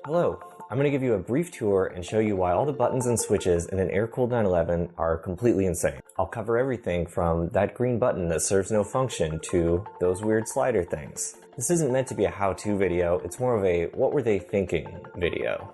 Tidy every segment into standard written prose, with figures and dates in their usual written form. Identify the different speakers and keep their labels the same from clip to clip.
Speaker 1: Hello, I'm going to give you a brief tour and show you why all the buttons and switches in an air-cooled 911 are completely insane. I'll cover everything from that green button that serves no function to those weird slider things. This isn't meant to be a how-to video, it's more of a what were they thinking video.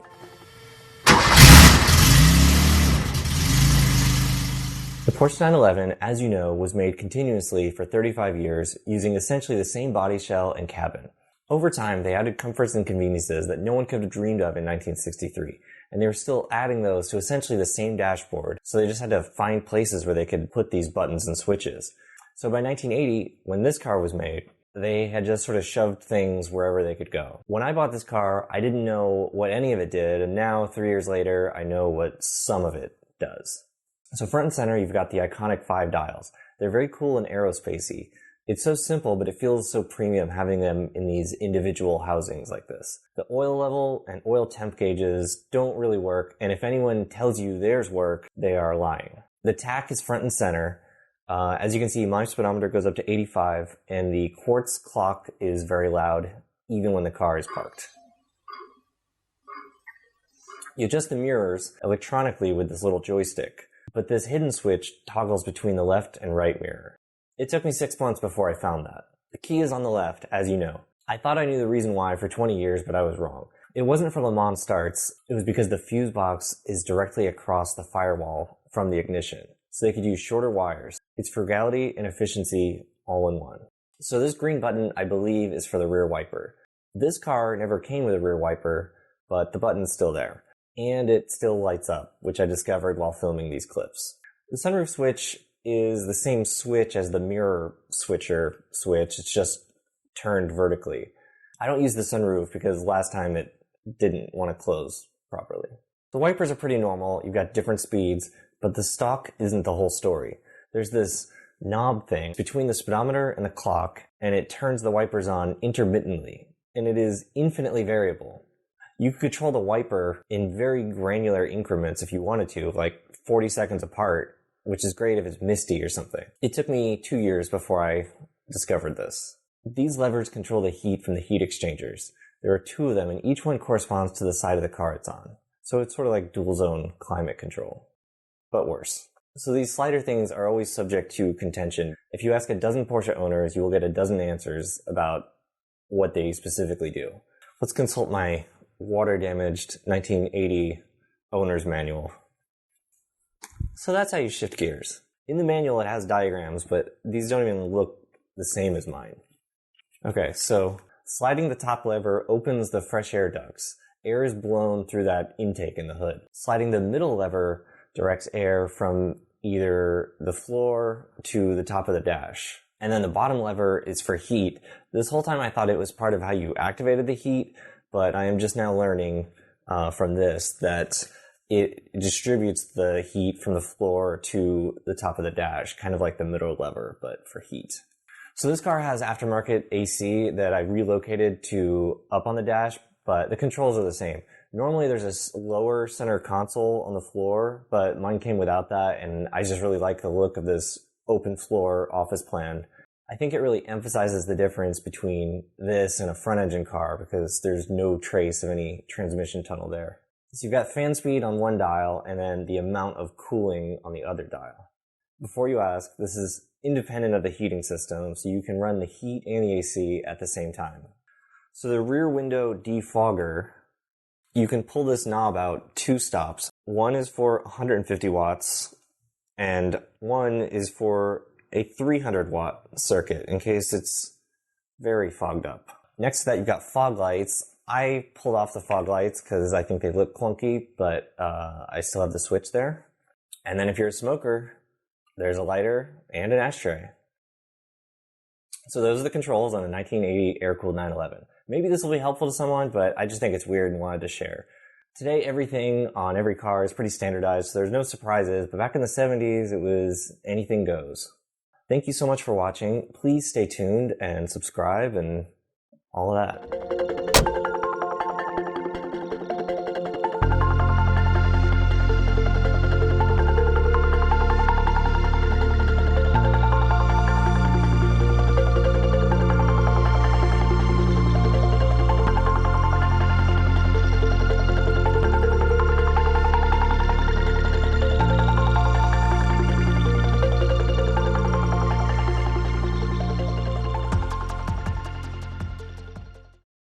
Speaker 1: The Porsche 911, as you know, was made continuously for 35 years using essentially the same body shell and cabin. Over time, they added comforts and conveniences that no one could have dreamed of in 1963, and they were still adding those to essentially the same dashboard, so they just had to find places where they could put these buttons and switches. So by 1980, when this car was made, they had just sort of shoved things wherever they could go. When I bought this car, I didn't know what any of it did, and now, 3 years later, I know what some of it does. So front and center, you've got the iconic 5 dials. They're very cool and aerospacey. It's so simple, but it feels so premium having them in these individual housings like this. The oil level and oil temp gauges don't really work, and if anyone tells you theirs work, they are lying. The tach is front and center. As you can see, my speedometer goes up to 85, and the quartz clock is very loud, even when the car is parked. You adjust the mirrors electronically with this little joystick, but this hidden switch toggles between the left and right mirror. It took me 6 months before I found that. The key is on the left, as you know. I thought I knew the reason why for 20 years, but I was wrong. It wasn't for Le Mans starts, it was because the fuse box is directly across the firewall from the ignition, so they could use shorter wires. It's frugality and efficiency all in one. So this green button, I believe, is for the rear wiper. This car never came with a rear wiper, but the button's still there. And it still lights up, which I discovered while filming these clips. The sunroof switch is the same switch as the mirror switcher switch, it's just turned vertically. I don't use the sunroof because last time it didn't want to close properly. The wipers are pretty normal, you've got different speeds, but the stock isn't the whole story. There's this knob thing between the speedometer and the clock, and it turns the wipers on intermittently, and it is infinitely variable. You can control the wiper in very granular increments if you wanted to, like 40 seconds apart, which is great if it's misty or something. It took me 2 years before I discovered this. These levers control the heat from the heat exchangers. There are 2 of them, and each one corresponds to the side of the car it's on. So it's sort of like dual zone climate control, but worse. So these slider things are always subject to contention. If you ask a dozen Porsche owners, you will get a dozen answers about what they specifically do. Let's consult my water-damaged 1980 owner's manual. So that's how you shift gears. In the manual it has diagrams, but these don't even look the same as mine. Okay, so sliding the top lever opens the fresh air ducts. Air is blown through that intake in the hood. Sliding the middle lever directs air from either the floor to the top of the dash. And then the bottom lever is for heat. This whole time I thought it was part of how you activated the heat, but I am just now learning from this that it distributes the heat from the floor to the top of the dash, kind of like the middle lever, but for heat. So this car has aftermarket AC that I relocated to up on the dash, but the controls are the same. Normally there's a lower center console on the floor, but mine came without that, and I just really like the look of this open floor office plan. I think it really emphasizes the difference between this and a front engine car because there's no trace of any transmission tunnel there. So you've got fan speed on one dial and then the amount of cooling on the other dial. Before you ask, this is independent of the heating system, so you can run the heat and the AC at the same time. So the rear window defogger, you can pull this knob out 2 stops. One is for 150 watts and one is for a 300 watt circuit in case it's very fogged up. Next to that, you've got fog lights. I pulled off the fog lights because I think they look clunky, but I still have the switch there. And then if you're a smoker, there's a lighter and an ashtray. So those are the controls on a 1980 air-cooled 911. Maybe this will be helpful to someone, but I just think it's weird and wanted to share. Today, everything on every car is pretty standardized, so there's no surprises, but back in the 70s, it was anything goes. Thank you so much for watching. Please stay tuned and subscribe and all of that.